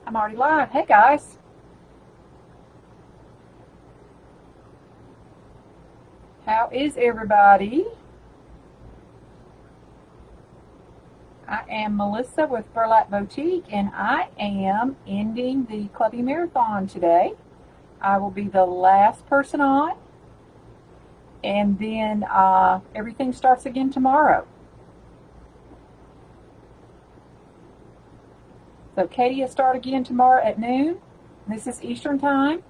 I'm already live. Hey guys. How is everybody? I am Melissa with Burlap Boutique, and I am ending the Clubby Marathon today. I will be the last person on, and then everything starts again tomorrow. So Katie will start again tomorrow at noon. This is Eastern Time.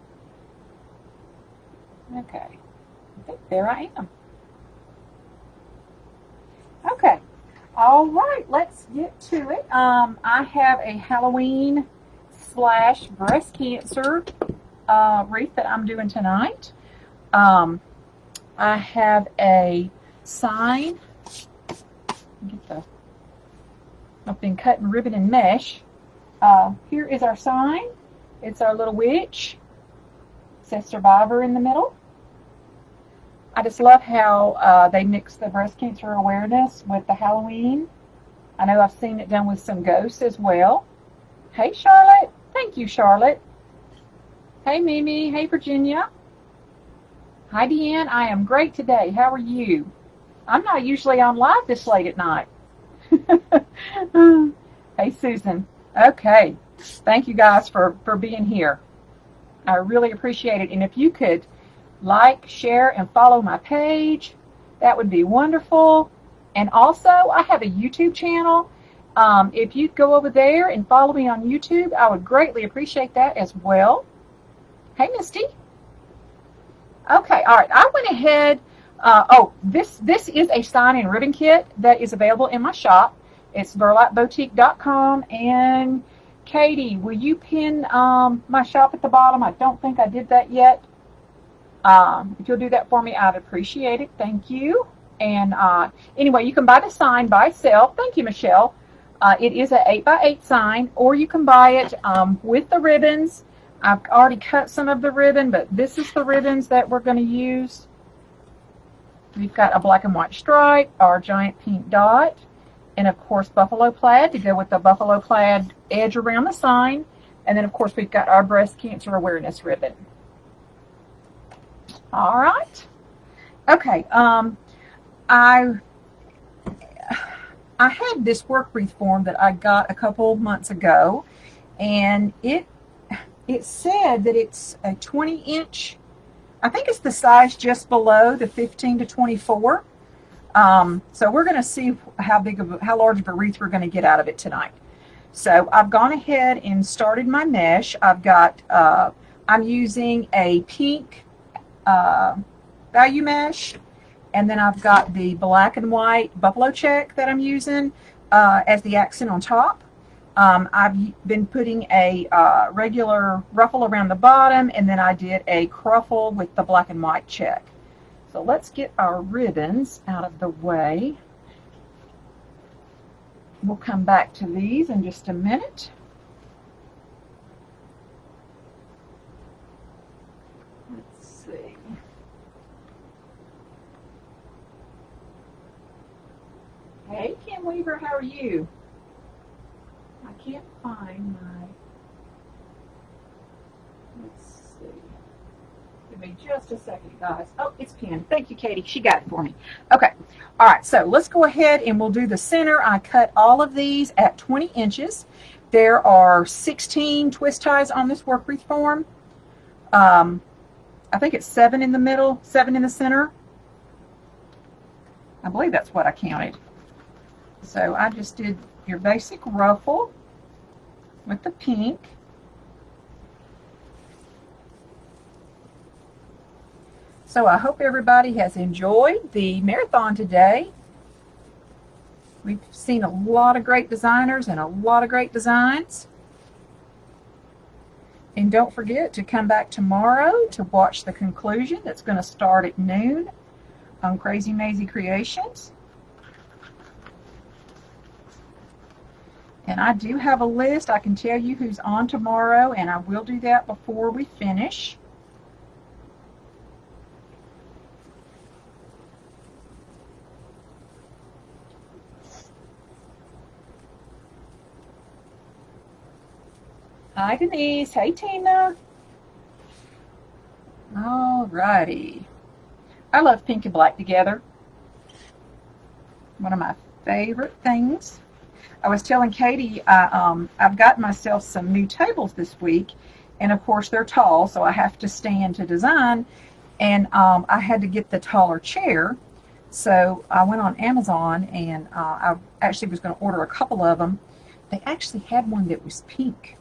Okay. There I am. Okay. All right, let's get to it. I have a Halloween / breast cancer wreath that I'm doing tonight. I have a sign. I've been cutting ribbon and mesh. Here is our sign. It's our little witch. It says Survivor in the middle. I just love how they mix the breast cancer awareness with the Halloween. I know I've seen it done with some ghosts as well. Hey, Charlotte. Thank you, Charlotte. Hey, Mimi. Hey, Virginia. Hi, Deanne. I am great today. How are you? I'm not usually on live this late at night. Hey, Susan. Okay. Thank you guys for being here. I really appreciate it. And if you could like, share, and follow my page, that would be wonderful. And also, I have a YouTube channel. If you'd go over there and follow me on YouTube, I would greatly appreciate that as well. Hey, Misty. Okay, all right. I went ahead. This is a sign and ribbon kit that is available in my shop. It's burlapboutique.com. And Katie, will you pin my shop at the bottom? I don't think I did that yet. If you'll do that for me, I'd appreciate it. Thank you. And anyway, you can buy the sign by itself. Thank you, Michelle. It is an 8x8 sign, or you can buy it with the ribbons. I've already cut some of the ribbon, but this is the ribbons that we're going to use. We've got a black and white stripe, our giant pink dot, and of course buffalo plaid to go with the buffalo plaid edge around the sign. And then of course we've got our breast cancer awareness ribbon. All right. Okay. I had this work wreath form that I got a couple months ago, and it said that it's a 20-inch. I think it's the size just below the 15 to 24. So we're going to see how large of a wreath we're going to get out of it tonight. So I've gone ahead and started my mesh. I've got I'm using a pink value mesh, and then I've got the black and white buffalo check that I'm using as the accent on top. I've been putting a regular ruffle around the bottom, and then I did a cruffle with the black and white check. So let's get our ribbons out of the way. We'll come back to these in just a minute. Let's see. Hey, Kim Weaver, how are you? I can't find my, let's see. Give me just a second, guys. Oh, it's pinned. Thank you, Katie. She got it for me. Okay. All right, so let's go ahead and we'll do the center. I cut all of these at 20 inches. There are 16 twist ties on this work wreath form. I think it's 7 in the middle, 7 in the center. I believe that's what I counted. So I just did your basic ruffle with the pink. So I hope everybody has enjoyed the marathon today. We've seen a lot of great designers and a lot of great designs. And don't forget to come back tomorrow to watch the conclusion. That's going to start at noon on Crazy Maisie Creations. And I do have a list. I can tell you who's on tomorrow, and I will do that before we finish. Hi, Denise. Hey, Tina. Alrighty. I love pink and black together. One of my favorite things. I was telling Katie I've got myself some new tables this week, and of course they're tall, so I have to stand to design. And I had to get the taller chair, so I went on Amazon and I actually was going to order a couple of them. They actually had one that was pink,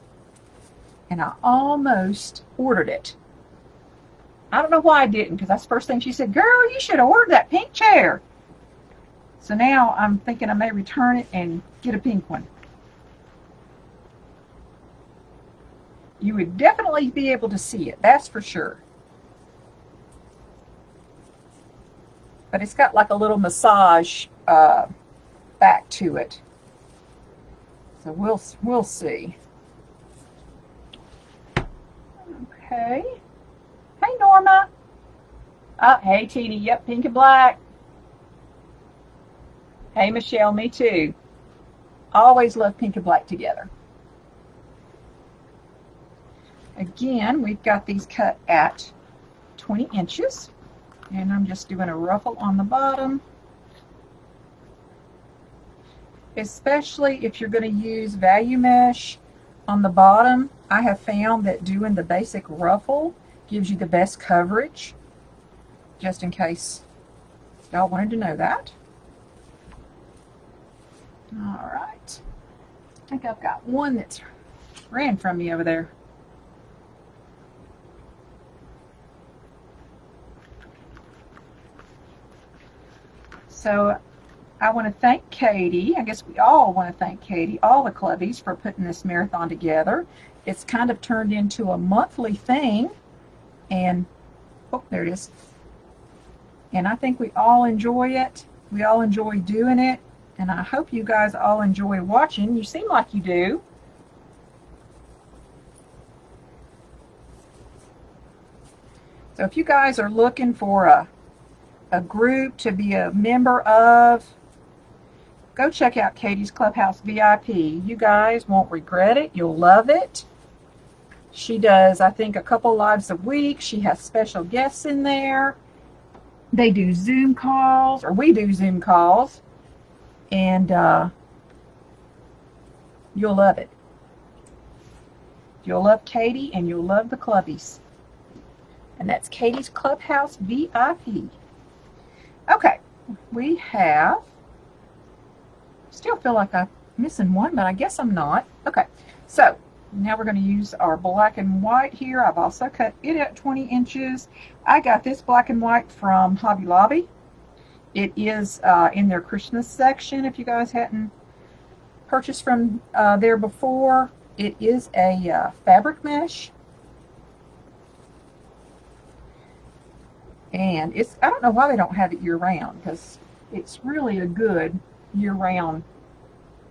and I almost ordered it. I don't know why I didn't, because that's the first thing she said. Girl, you should have ordered that pink chair. So now I'm thinking I may return it and get a pink one. You would definitely be able to see it, that's for sure. But it's got like a little massage back to it. So we'll see. Okay. Hey, Norma. Hey, Tina. Yep, pink and black. Hey, Michelle. Me too. Always love pink and black together. Again, we've got these cut at 20 inches. And I'm just doing a ruffle on the bottom. Especially if you're going to use value mesh on the bottom, I have found that doing the basic ruffle gives you the best coverage, just in case y'all wanted to know that. All right. I think I've got one that's ran from me over there. So I want to thank Katie. I guess we all want to thank Katie, all the clubbies, for putting this marathon together. It's kind of turned into a monthly thing. And, oh, there it is. And I think we all enjoy it. We all enjoy doing it. And I hope you guys all enjoy watching. You seem like you do. So if you guys are looking for a group to be a member of, go check out Katie's Clubhouse VIP. You guys won't regret it. You'll love it. She does, I think, a couple lives a week. She has special guests in there. They do Zoom calls, or we do Zoom calls. And you'll love it. You'll love Katie, and you'll love the clubbies. And that's Katie's Clubhouse VIP. Okay, we have, still feel like I'm missing one, but I guess I'm not. Okay, so now we're going to use our black and white here. I've also cut it at 20 inches. I got this black and white from Hobby Lobby. It is in their Christmas section, if you guys hadn't purchased from there before. It is a fabric mesh. And it's, I don't know why they don't have it year-round, because it's really a good year-round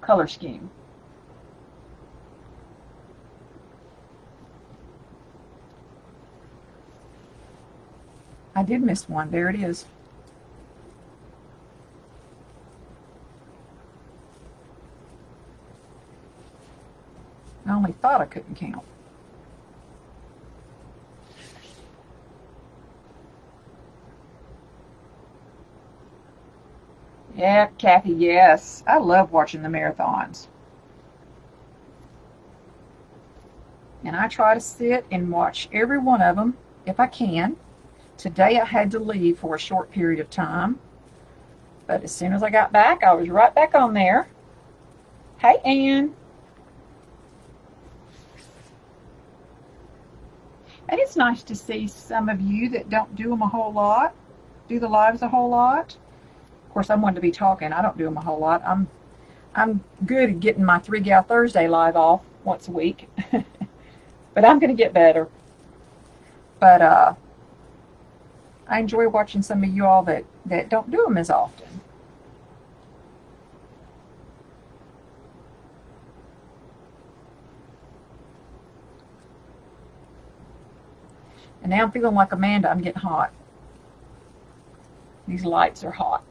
color scheme. I did miss one. There it is. I only thought I couldn't count. Yeah, Kathy, yes. I love watching the marathons. And I try to sit and watch every one of them if I can. Today I had to leave for a short period of time. But as soon as I got back, I was right back on there. Hey, Ann. And it's nice to see some of you that don't do them a whole lot, do the lives a whole lot. Of course, I'm one to be talking. I don't do them a whole lot. I'm good at getting my 3 Gal Thursday live off once a week. But I'm going to get better. But I enjoy watching some of you all that don't do them as often. And now I'm feeling like Amanda. I'm getting hot. These lights are hot.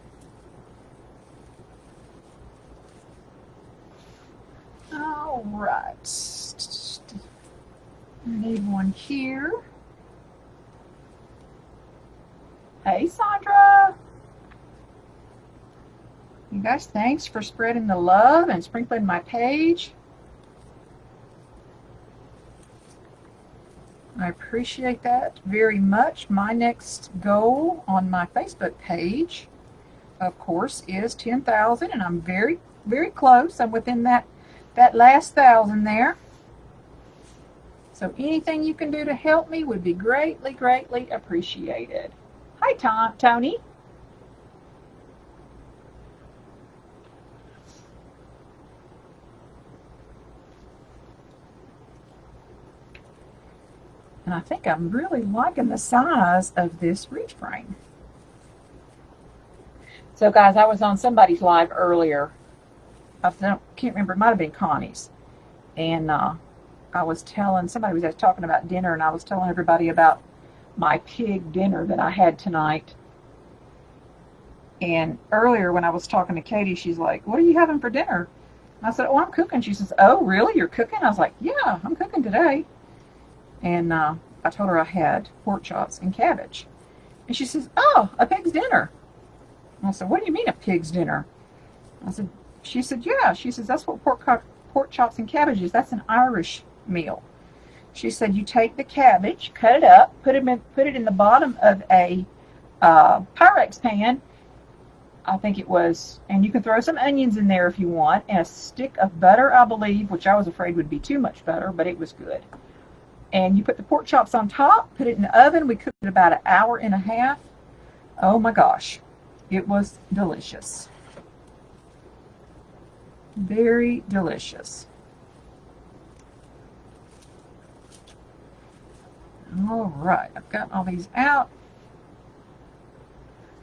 All right. I need one here. Hey, Sandra. You guys, thanks for spreading the love and sprinkling my page. I appreciate that very much. My next goal on my Facebook page, of course, is 10,000, and I'm very, very close. I'm within that last 1,000 there. So anything you can do to help me would be greatly, greatly appreciated. Hi, Tony. And I think I'm really liking the size of this wreath frame. So guys, I was on somebody's live earlier. I can't remember, it might have been Connie's. And I was telling, somebody was talking about dinner, and I was telling everybody about my pig dinner that I had tonight. And earlier when I was talking to Katie, she's like, what are you having for dinner? And I said, oh, I'm cooking. She says, oh, really? You're cooking? I was like, yeah, I'm cooking today. And I told her I had pork chops and cabbage. And she says, oh, a pig's dinner. And I said, what do you mean a pig's dinner? She said, yeah. She says, that's what pork chops and cabbage is. That's an Irish meal. She said, you take the cabbage, cut it up, put it in the bottom of a Pyrex pan. I think it was, and you can throw some onions in there if you want, and a stick of butter, I believe, which I was afraid would be too much butter, but it was good. And you put the pork chops on top, put it in the oven. We cooked it about 1.5 hours. Oh my gosh, it was delicious. Very delicious. All right, I've got all these out.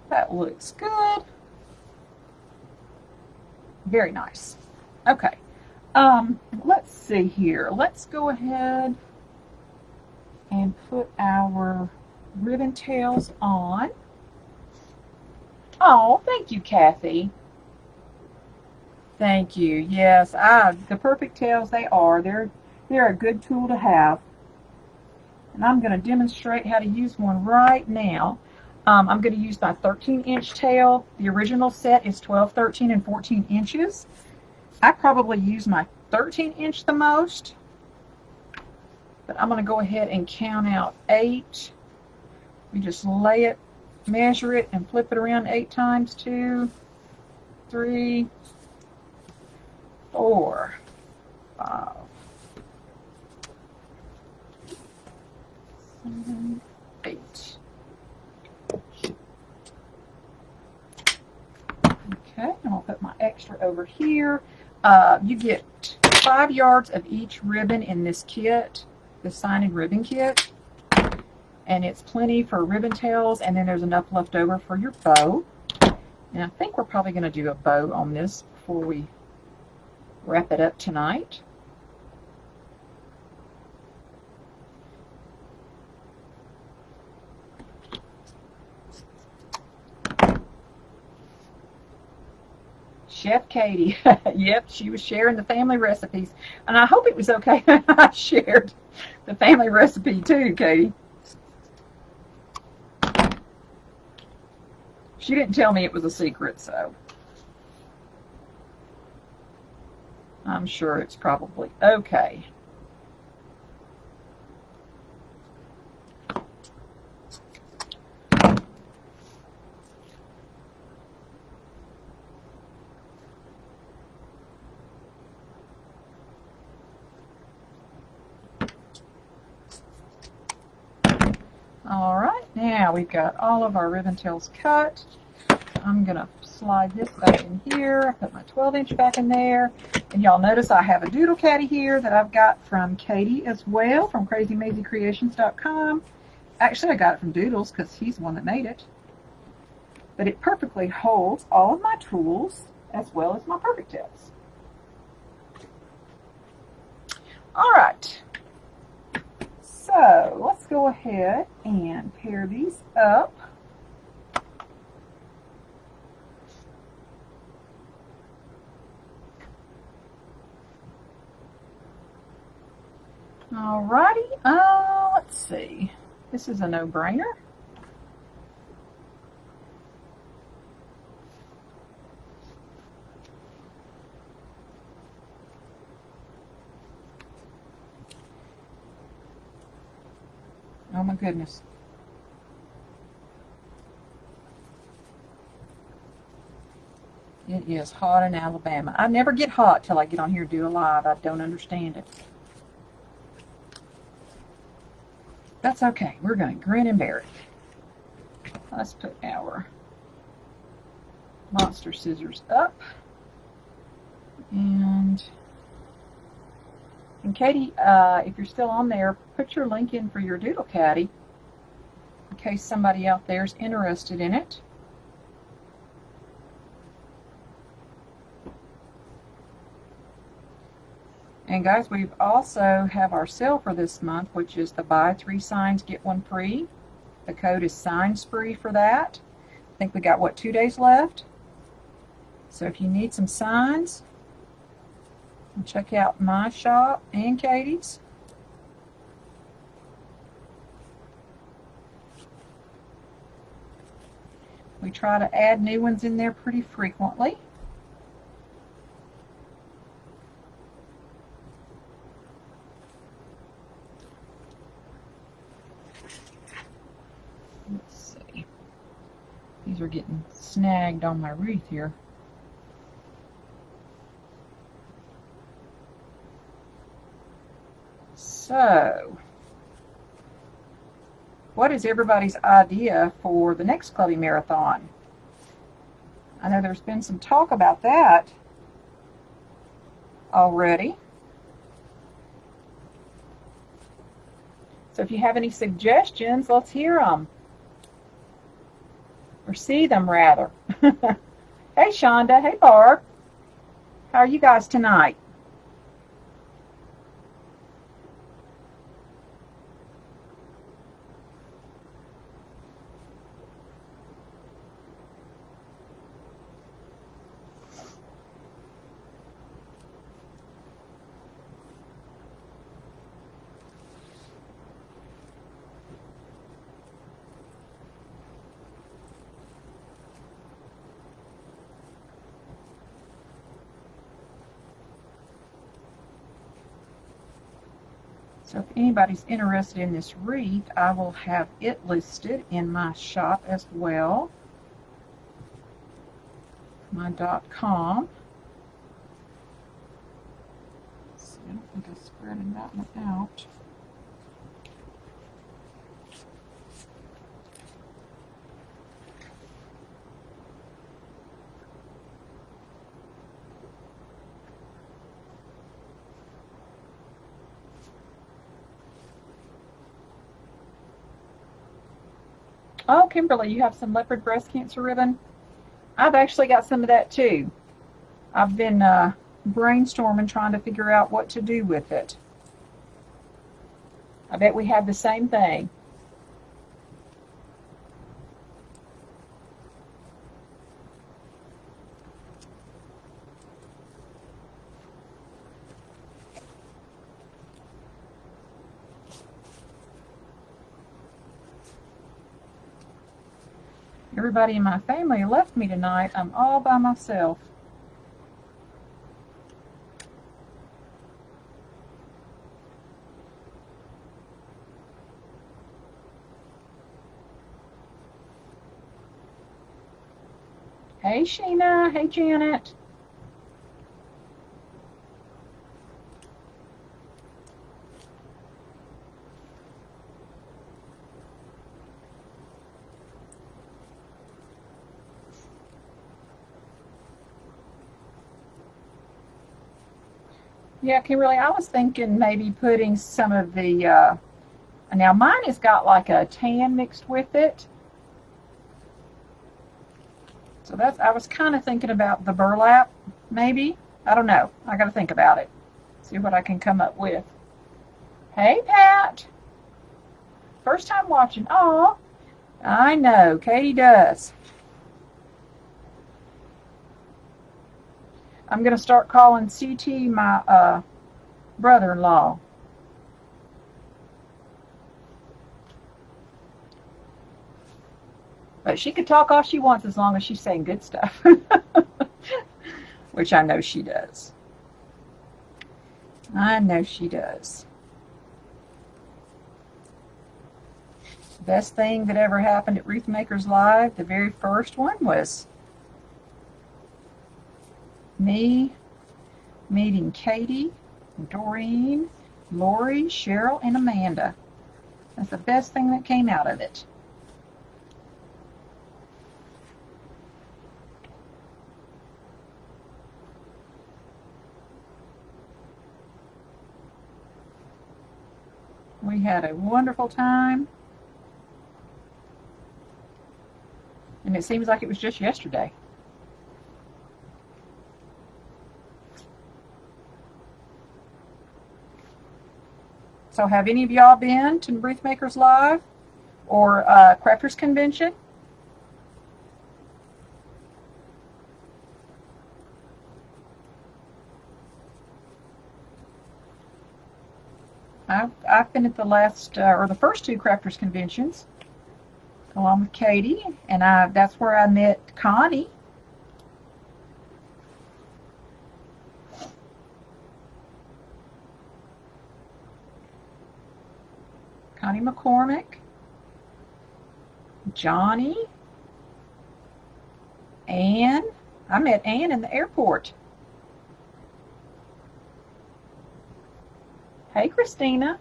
That looks good. Very nice. Okay, let's see here. Let's go ahead and put our ribbon tails on. Oh, thank you, Kathy. Thank you. Yes, the perfect tails they are. They're a good tool to have. And I'm going to demonstrate how to use one right now. I'm going to use my 13-inch tail. The original set is 12, 13, and 14 inches. I probably use my 13-inch the most. But I'm going to go ahead and count out 8. We just lay it, measure it, and flip it around 8 times. 2, 3, 4, 5, 7, 8. Okay, and I'll put my extra over here. You get 5 yards of each ribbon in this kit, the sign and ribbon kit. And it's plenty for ribbon tails, and then there's enough left over for your bow. And I think we're probably going to do a bow on this before we wrap it up tonight. Chef Katie, yep, she was sharing the family recipes. And I hope it was okay I shared the family recipe too, Katie. She didn't tell me it was a secret, so I'm sure it's probably okay. All right, now we've got all of our ribbon tails cut. I'm going to slide this back in here, put my 12-inch back in there. And y'all notice I have a doodle caddy here that I've got from Katie as well, from crazymazycreations.com. Actually, I got it from Doodles because he's the one that made it. But it perfectly holds all of my tools as well as my perfect tails. All right. So let's go ahead and pair these up. Alrighty, let's see. This is a no-brainer. Oh my goodness. It is hot in Alabama. I never get hot till I get on here and do a live. I don't understand it. That's okay. We're going to grin and bear it. Let's put our monster scissors up. And Katie, if you're still on there, put your link in for your Doodle Caddy in case somebody out there is interested in it. And guys, we also have our sale for this month, which is the buy 3 signs, get 1 free. The code is sign spree for that. I think we got, what, 2 days left? So if you need some signs, check out my shop and Katie's. We try to add new ones in there pretty frequently. Let's see. These are getting snagged on my wreath here. So, what is everybody's idea for the next Clubby Marathon? I know there's been some talk about that already. So if you have any suggestions, let's hear them. Or see them, rather. Hey, Shonda. Hey, Barb. How are you guys tonight? So if anybody's interested in this wreath, I will have it listed in my shop as well. My .com. Let's see, I don't think I spread that one out. Oh, Kimberly, you have some leopard breast cancer ribbon? I've actually got some of that too. I've been brainstorming, trying to figure out what to do with it. I bet we have the same thing. Everybody in my family left me tonight. I'm all by myself. Hey, Sheena. Hey, Janet. Yeah, Kimberly, I was thinking maybe putting some of the, now mine has got like a tan mixed with it. So that's, I was kind of thinking about the burlap, maybe. I don't know. I got to think about it. See what I can come up with. Hey, Pat. First time watching. Oh, I know. Katie does. I'm going to start calling CT my brother-in-law. it. She could talk all she wants as long as she's saying good stuff. Which I know she does. I know she does. The best thing that ever happened at Wreath Makers Live, the very first one, was me meeting Katie, Doreen, Lori, Cheryl, and Amanda. That's the best thing that came out of it. We had a wonderful time. And it seems like it was just yesterday. So have any of y'all been to Wreath Makers Live or Crafters Convention? I've been at the last or the first two Crafters Conventions along with Katie, and that's where I met Connie. Connie McCormick, Johnny, Ann. I met Ann in the airport. Hey, Christina.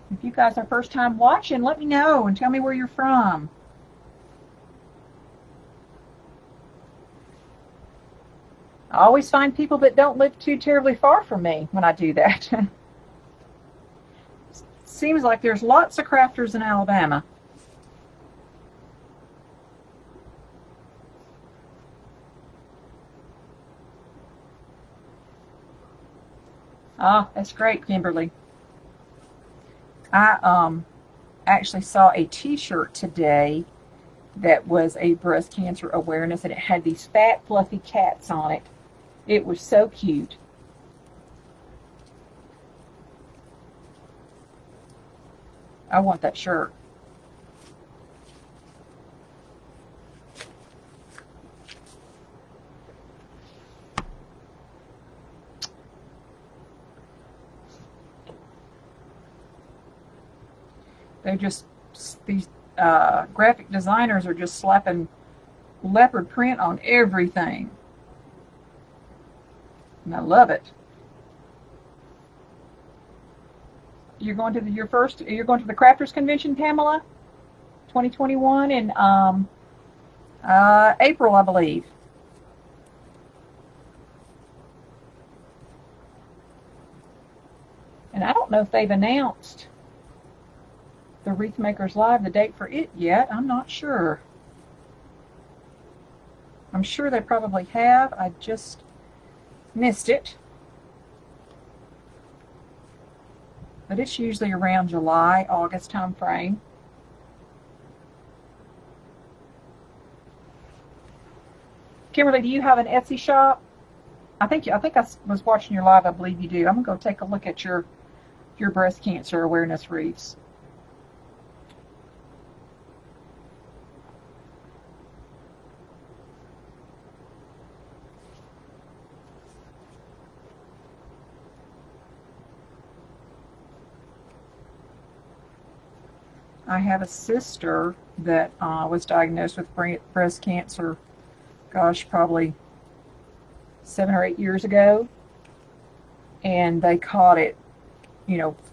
If you guys are first time watching, let me know and tell me where you're from. I always find people that don't live too terribly far from me when I do that. Seems like there's lots of crafters in Alabama. Ah, that's great, Kimberly. I actually saw a t-shirt today that was a breast cancer awareness, and it had these fat, fluffy cats on it. It was so cute. I want that shirt. They're just, these graphic designers are just slapping leopard print on everything. And I love it. You're going to you're going to the Crafters Convention, Pamela? 2021 in April, I believe. And I don't know if they've announced the Wreath Makers Live, the date for it yet. I'm not sure. I'm sure they probably have. I just missed it. But it's usually around July, August time frame. Kimberly, do you have an Etsy shop? I think I was watching your live. I believe you do. I'm gonna go take a look at your breast cancer awareness wreaths. I have a sister that was diagnosed with breast cancer, gosh, probably 7 or 8 years ago. And they caught it,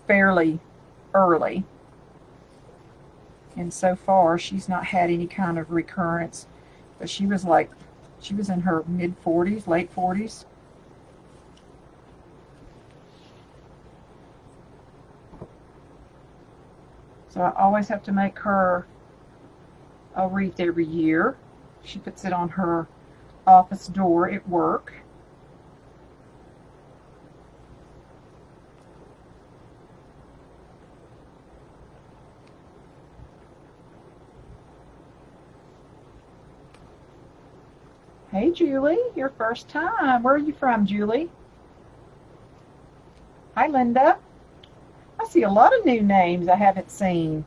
fairly early. And so far, she's not had any kind of recurrence. But she was in her mid-40s, late 40s. So I always have to make her a wreath every year. She puts it on her office door at work. Hey, Julie, your first time. Where are you from, Julie? Hi, Linda. I see a lot of new names I haven't seen.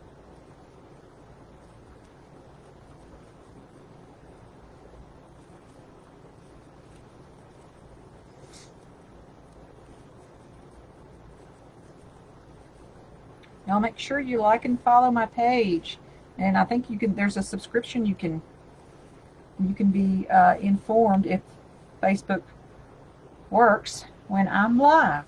Y'all make sure you like and follow my page. And I think you can, there's a subscription you can be informed if Facebook works when I'm live.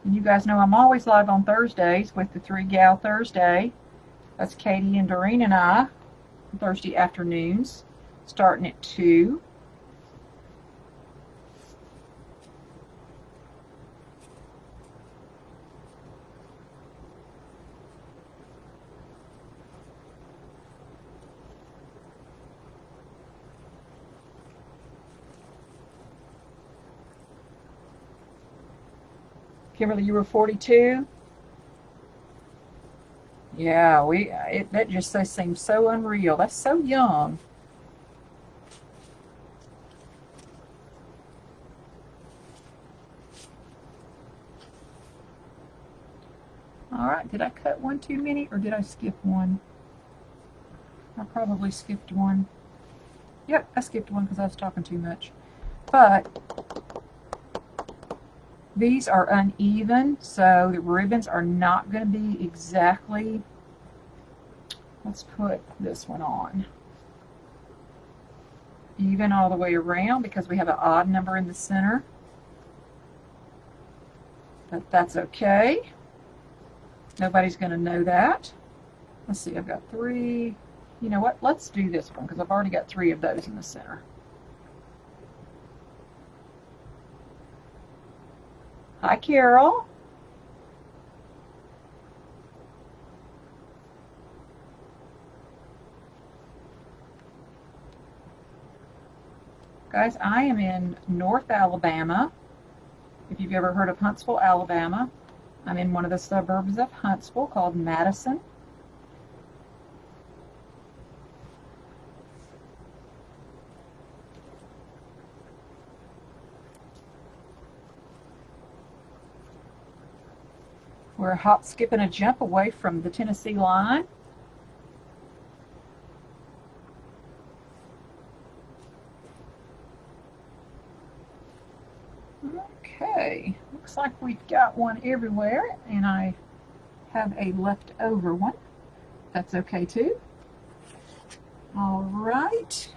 And you guys know I'm always live on Thursdays with the Three Gal Thursday. That's Katie and Doreen and I, Thursday afternoons, starting at 2. Kimberly, you were 42? Yeah, that just seems so unreal. That's so young. All right, did I cut one too many or did I skip one? I probably skipped one. Yep, I skipped one because I was talking too much. But these are uneven, so the ribbons are not going to be exactly, let's put this one on, even all the way around because we have an odd number in the center. But that's okay. Nobody's going to know that. Let's see, I've got 3. You know what? Let's do this one because I've already got 3 of those in the center. Hi, Carol. Guys, I am in North Alabama. If you've ever heard of Huntsville, Alabama, I'm in one of the suburbs of Huntsville called Madison. We're a hop, skip, and a jump away from the Tennessee line. Okay, looks like we've got one everywhere, and I have a leftover one. That's okay too. All right.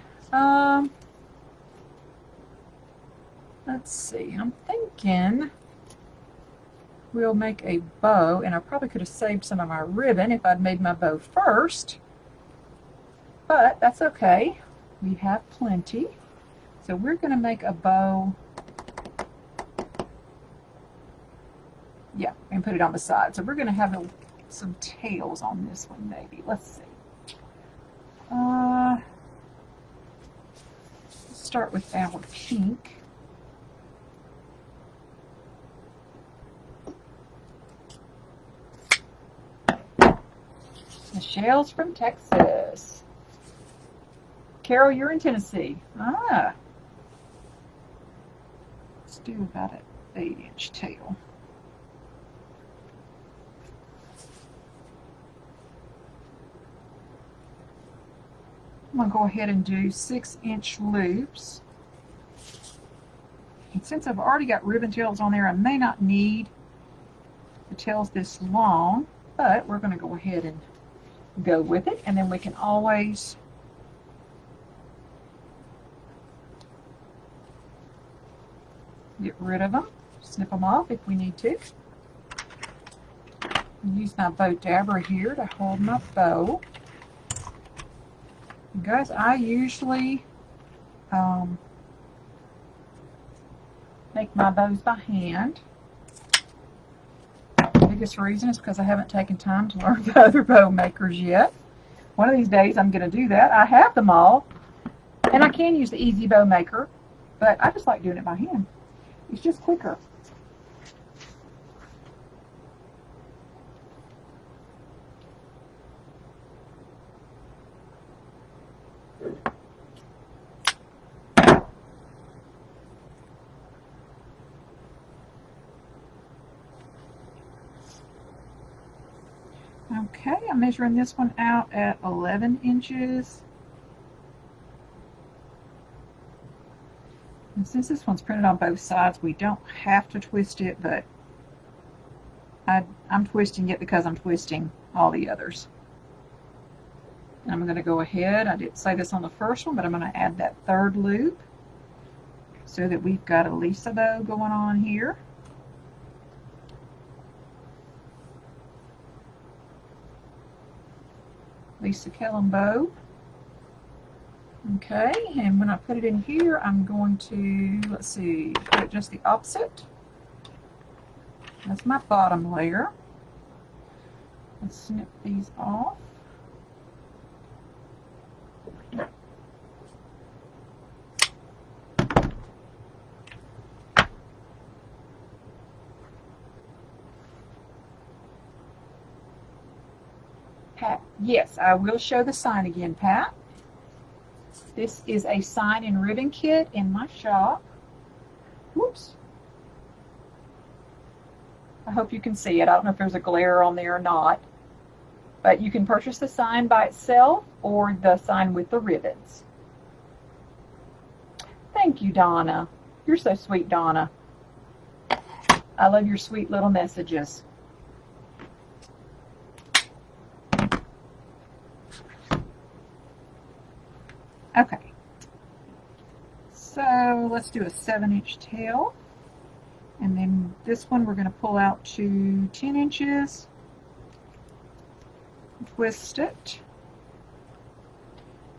Let's see. I'm thinking we'll make a bow, and I probably could have saved some of my ribbon if I'd made my bow first, but that's okay. We have plenty. So we're going to make a bow. Yeah, and put it on the side. So we're going to have some tails on this one, maybe. Let's see. Let's start with our pink. Michelle's from Texas. Carol, you're in Tennessee. Ah. Let's do about an 8-inch tail. I'm going to go ahead and do 6-inch loops. And since I've already got ribbon tails on there, I may not need the tails this long, but we're going to go ahead and go with it, and then we can always get rid of them, snip them off if we need to. Use my bow dabber here to hold my bow. And guys, I usually make my bows by hand. The biggest reason is because I haven't taken time to learn the other bow makers yet. One of these days I'm going to do that. I have them all, and I can use the easy bow maker, but I just like doing it by hand. It's just quicker. Okay, I'm measuring this one out at 11 inches. And since this one's printed on both sides, we don't have to twist it, but I'm twisting it because I'm twisting all the others. And I'm going to go ahead, I didn't say this on the first one, but I'm going to add that third loop so that we've got a Lisa bow going on here. Lisa Kellum bow. Okay, and when I put it in here, I'm going to, let's see, put it just the opposite. That's my bottom layer. Let's snip these off. Pat, yes, I will show the sign again, Pat. This is a sign and ribbon kit in my shop. Whoops. I hope you can see it. I don't know if there's a glare on there or not. But you can purchase the sign by itself or the sign with the ribbons. Thank you, Donna. You're so sweet, Donna. I love your sweet little messages. Okay, so let's do a 7-inch tail, and then this one we're going to pull out to 10 inches, twist it,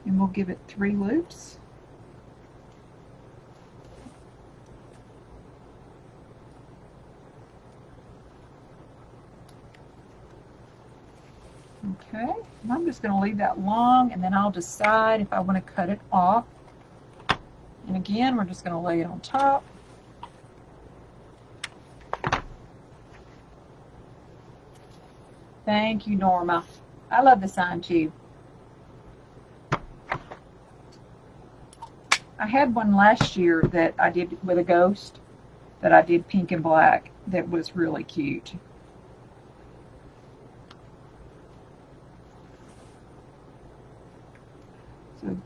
and we'll give it 3 loops. Okay, and I'm just going to leave that long, and then I'll decide if I want to cut it off. And again, we're just going to lay it on top. Thank you, Norma. I love the sign too. I had one last year that I did with a ghost that I did pink and black that was really cute. So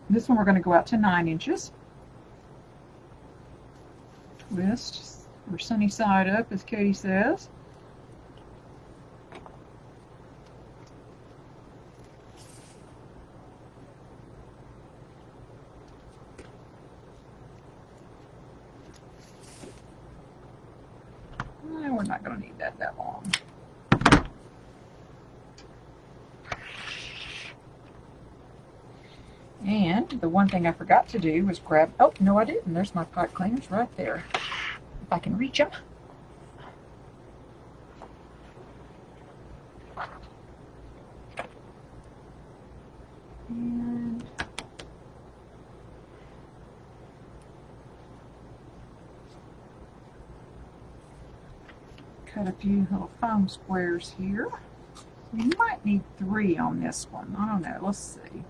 this one we're going to go out to 9 inches. Twist, or sunny side up, as Katie says. We're not going to need that long. And the one thing I forgot to do was grab, oh, no I didn't. There's my pipe cleaners right there. If I can reach them. And cut a few little foam squares here. You might need 3 on this one. I don't know. Let's see.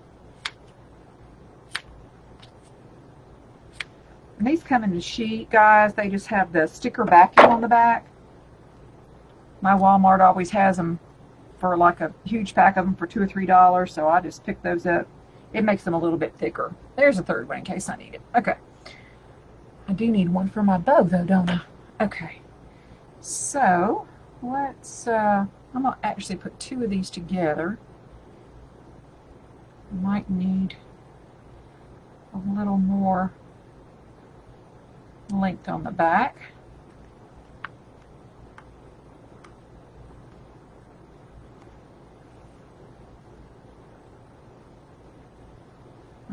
And these come in the sheet, guys. They just have the sticker backing on the back. My Walmart always has them for like a huge pack of them for $2 or $3, so I just pick those up. It makes them a little bit thicker. There's a third one in case I need it. Okay. I do need one for my bow, though, don't I? Okay. So, let's, I'm going to actually put 2 of these together. Might need a little more length on the back.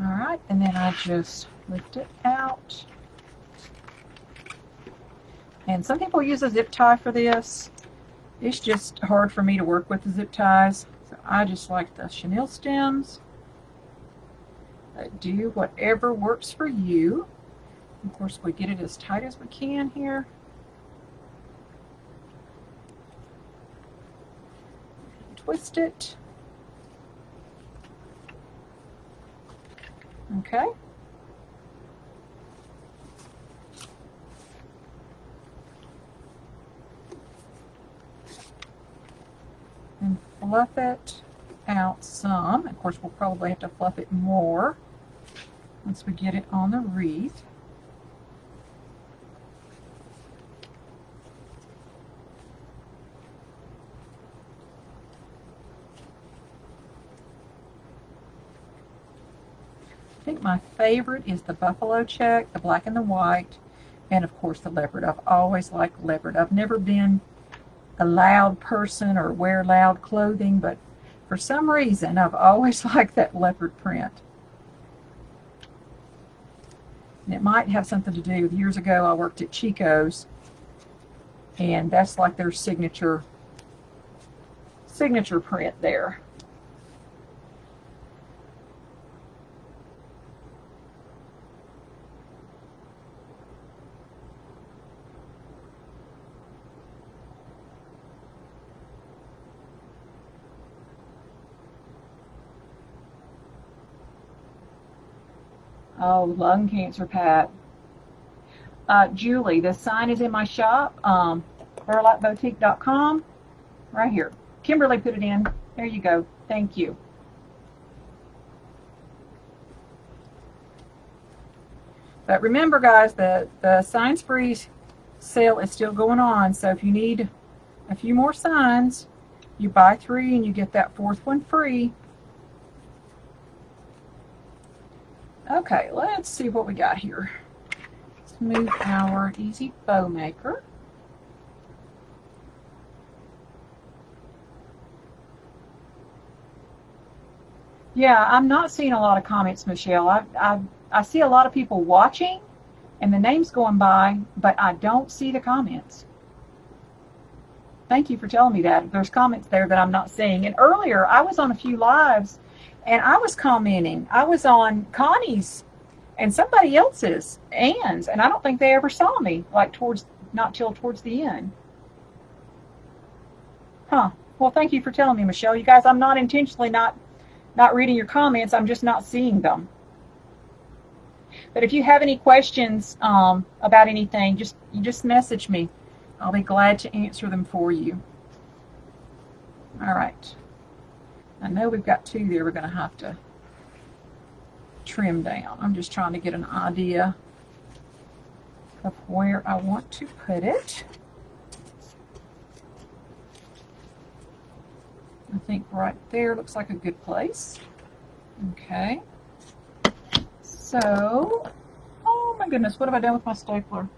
Alright, and then I just lift it out. And some people use a zip tie for this. It's just hard for me to work with the zip ties. So I just like the chenille stems. But do whatever works for you. Of course, we get it as tight as we can here. Twist it. Okay. And fluff it out some. Of course, we'll probably have to fluff it more once we get it on the wreath. I think my favorite is the buffalo check, the black and the white, and of course the leopard. I've always liked leopard. I've never been a loud person or wear loud clothing, but for some reason I've always liked that leopard print. And it might have something to do with years ago I worked at Chico's, and that's like their signature print there. Oh, lung cancer, Pat. Julie, the sign is in my shop, burlapboutique.com, right here. Kimberly put it in. There you go. Thank you. But remember, guys, the Sign Sprees sale is still going on, so if you need a few more signs, you buy 3 and you get that 4th one free. Okay, let's see what we got here. Let's move our Easy Bow Maker. Yeah, I'm not seeing a lot of comments, Michelle. I see a lot of people watching and the names going by, but I don't see the comments. Thank you for telling me that. There's comments there that I'm not seeing. And earlier, I was on a few lives and I was commenting. I was on Connie's and somebody else's, Ann's, and I don't think they ever saw me, like not till towards the end. Huh. Well, thank you for telling me, Michelle. You guys, I'm not intentionally not reading your comments. I'm just not seeing them. But if you have any questions about anything, just message me. I'll be glad to answer them for you. All right. I know we've got 2 there we're going to have to trim down. I'm just trying to get an idea of where I want to put it. I think right there looks like a good place. Okay. So, oh my goodness, what have I done with my stapler?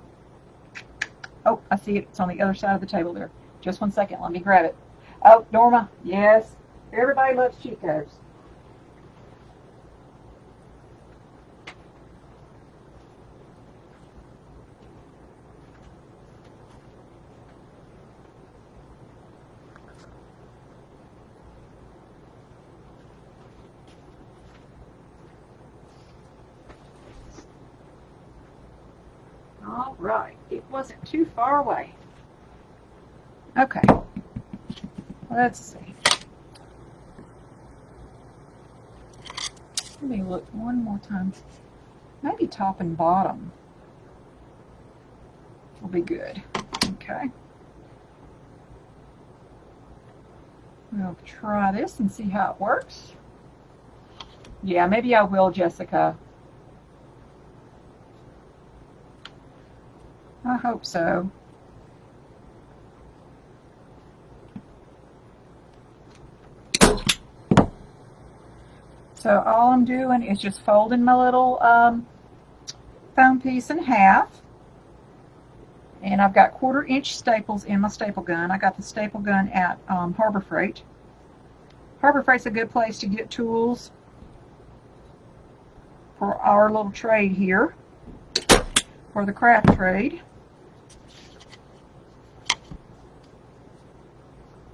Oh, I see it. It's on the other side of the table there. Just one second. Let me grab it. Oh, Norma. Yes. Everybody loves Chico's. All right. It wasn't too far away. Okay. Let's see. Let me look one more time. Maybe top and bottom will be good. Okay. We'll try this and see how it works. Yeah, maybe I will, Jessica. I hope so. So all I'm doing is just folding my little foam piece in half. And I've got 1/4-inch staples in my staple gun. I got the staple gun at Harbor Freight. Harbor Freight's a good place to get tools for our little trade here, for the craft trade.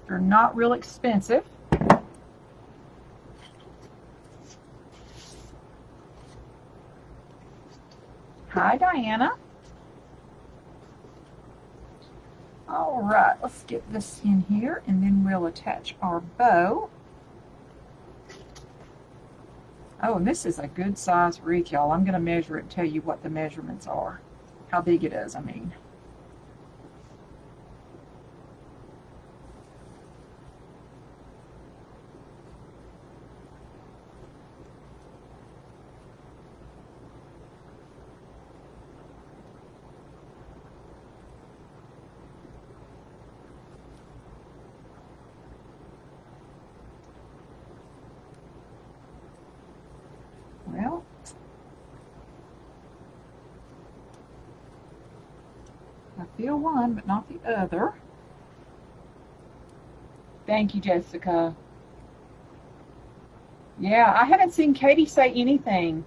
They're not real expensive. Hi, Diana. All right, let's get this in here, and then we'll attach our bow. Oh, and this is a good size wreath, y'all. I'm going to measure it and tell you what the measurements are. How big it is, I mean. I feel one, but not the other. Thank you, Jessica. Yeah, I haven't seen Katie say anything.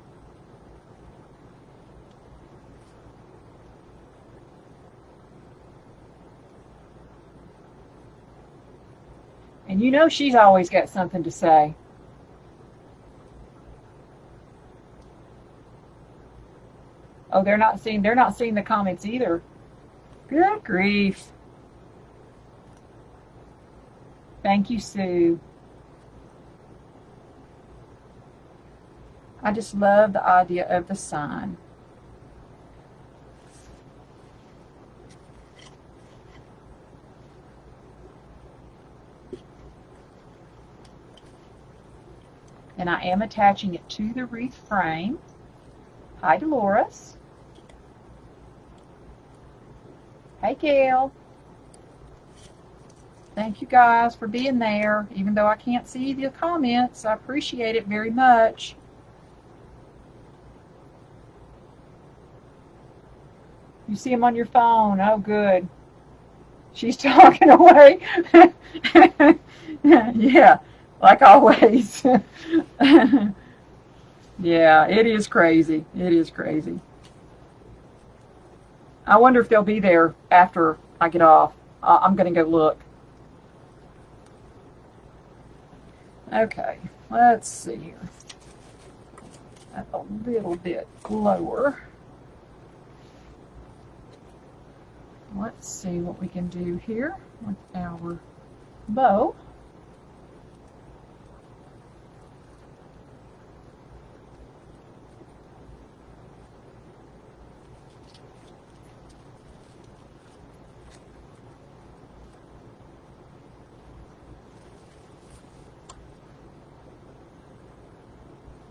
And you know she's always got something to say. Oh, they're not seeing the comments either. Good grief. Thank you, Sue. I just love the idea of the sign. And I am attaching it to the wreath frame. Hi, Dolores. Hey, Gail. Thank you guys for being there. Even though I can't see the comments, I appreciate it very much. You see them on your phone. Oh, good. She's talking away. Yeah, like always. Yeah, it is crazy. It is crazy. I wonder if they'll be there after I get off. I'm going to go look. Okay, let's see here. That's a little bit lower. Let's see what we can do here with our bow.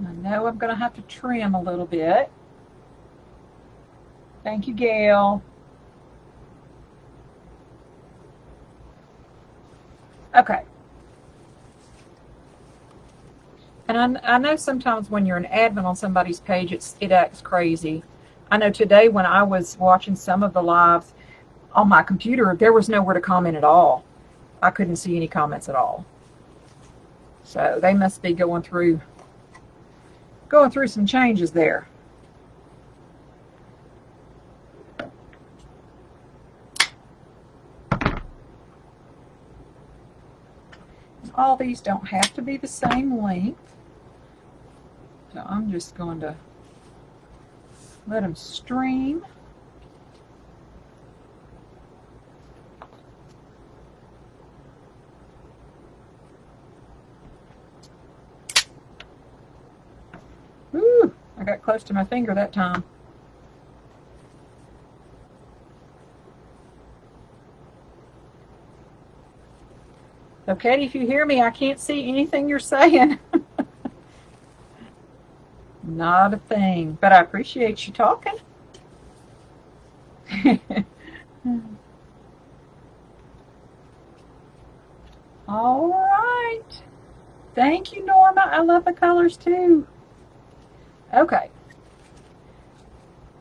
I know I'm going to have to trim a little bit. Thank you, Gail. Okay. And I know sometimes when you're an admin on somebody's page, it acts crazy. I know today when I was watching some of the lives on my computer, there was nowhere to comment at all. I couldn't see any comments at all. So they must be going through some changes there. All these don't have to be the same length. So I'm just going to let them stream. Ooh, I got close to my finger that time. So, Katie, if you hear me, I can't see anything you're saying. Not a thing, but I appreciate you talking. All right. Thank you, Norma. I love the colors too. Okay.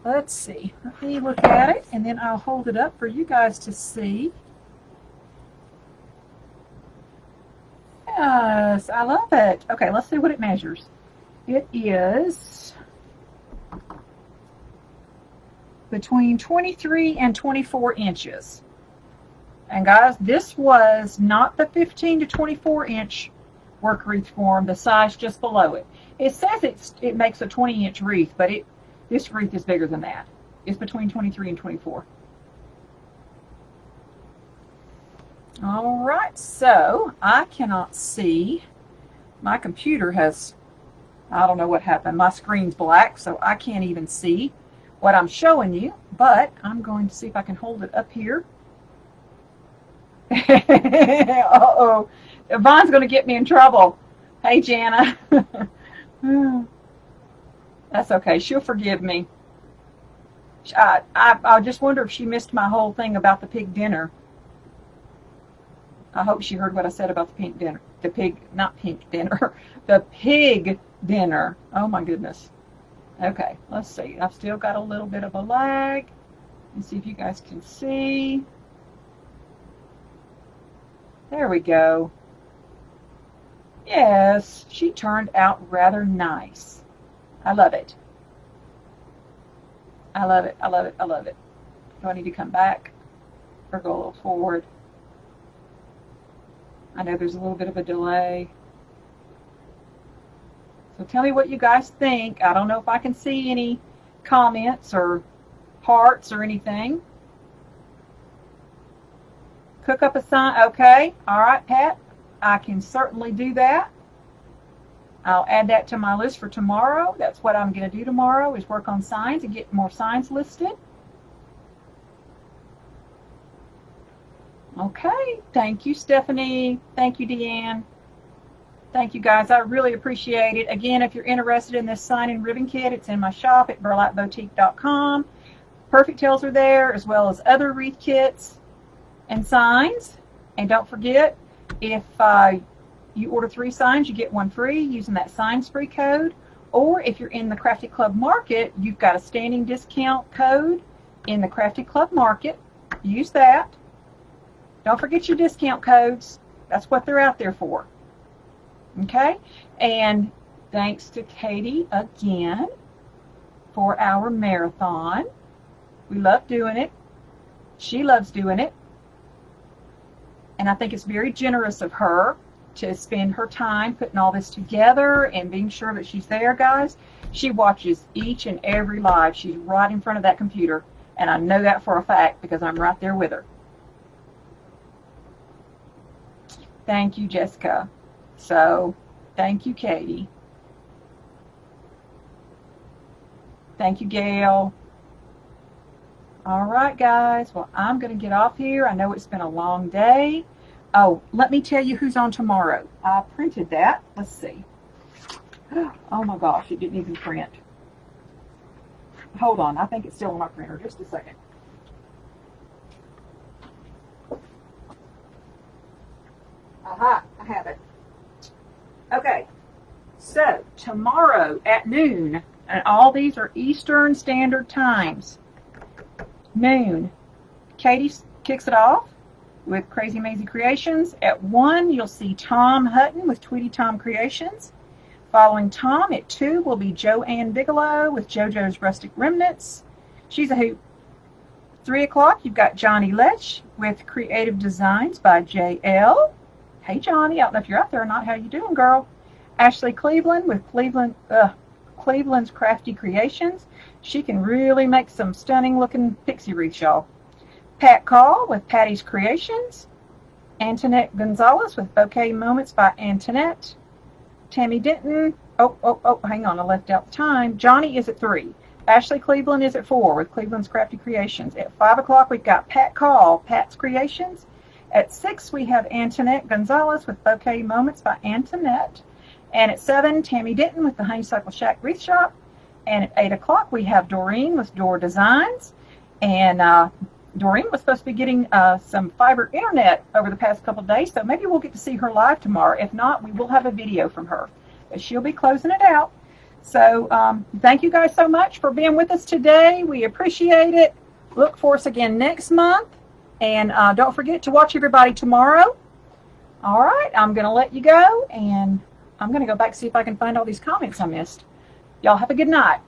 Let's see. Let me look at it, and then I'll hold it up for you guys to see. Yes, I love it. Okay, let's see what it measures. It is between 23 and 24 inches. And guys, this was not the 15 to 24 inch work wreath form, the size just below it. It says it makes a 20-inch wreath, but this wreath is bigger than that. It's between 23 and 24. All right, so I cannot see. My computer has, I don't know what happened. My screen's black, so I can't even see what I'm showing you, but I'm going to see if I can hold it up here. Uh-oh. Yvonne's going to get me in trouble. Hey, Jana. That's okay. She'll forgive me. I just wonder if she missed my whole thing about the pig dinner. I hope she heard what I said about the pink dinner. The pig, not pink dinner. The pig dinner. Oh my goodness. Okay, let's see. I've still got a little bit of a lag. Let's see if you guys can see. There we go. Yes, she turned out rather nice. I love it. I love it. I love it. I love it. Do I need to come back or go a little forward? I know there's a little bit of a delay. So tell me what you guys think. I don't know if I can see any comments or hearts or anything. Cook up a sign. Okay. All right, Pat. I can certainly do that. I'll add that to my list for tomorrow. That's what I'm going to do tomorrow, is work on signs and get more signs listed. Okay. Thank you, Stephanie. Thank you, Deanne. Thank you, guys. I really appreciate it. Again, if you're interested in this sign and ribbon kit, it's in my shop at burlapboutique.com. Perfect tails are there, as well as other wreath kits and signs. And don't forget, if you order 3 signs, you get 1 free using that signs free code. Or if you're in the Crafty Club Market, you've got a standing discount code in the Crafty Club Market. Use that. Don't forget your discount codes. That's what they're out there for. Okay? And thanks to Katie again for our marathon. We love doing it. She loves doing it. And I think it's very generous of her to spend her time putting all this together and being sure that she's there, guys. She watches each and every live. She's right in front of that computer. And I know that for a fact because I'm right there with her. Thank you, Jessica. So, thank you, Katie. Thank you, Gail. All right, guys. Well, I'm going to get off here. I know it's been a long day. Oh, let me tell you who's on tomorrow. I printed that. Let's see. Oh, my gosh. It didn't even print. Hold on. I think it's still on my printer. Just a second. Aha. I have it. Okay. So, tomorrow at noon, and all these are Eastern Standard Times. Noon. Katie kicks it off with Crazy Maisie Creations. At 1, you'll see Tom Hutton with Tweety Tom Creations. Following Tom at 2 will be Joanne Bigelow with JoJo's Rustic Remnants. She's a hoot. 3 o'clock, you've got Johnny Lech with Creative Designs by JL. Hey, Johnny. I don't know if you're out there or not. How you doing, girl? Ashley Cleveland with Cleveland's Crafty Creations. She can really make some stunning looking pixie wreaths, y'all. Pat Call with Patty's Creations. Antoinette Gonzalez with Bouquet Moments by Antoinette. Tammy Denton. Hang on. I left out the time. Johnny is at 3. Ashley Cleveland is at 4 with Cleveland's Crafty Creations. At 5 o'clock, we've got Pat Call, Pat's Creations. At 6, we have Antoinette Gonzalez with Bouquet Moments by Antoinette. And at 7, Tammy Denton with the Honeysuckle Shack Wreath Shop. And at 8 o'clock, we have Doreen with Door Designs. And Doreen was supposed to be getting some fiber internet over the past couple of days, so maybe we'll get to see her live tomorrow. If not, we will have a video from her. But she'll be closing it out. So thank you guys so much for being with us today. We appreciate it. Look for us again next month. And don't forget to watch everybody tomorrow. All right, I'm going to let you go, and I'm going to go back and see if I can find all these comments I missed. Y'all have a good night.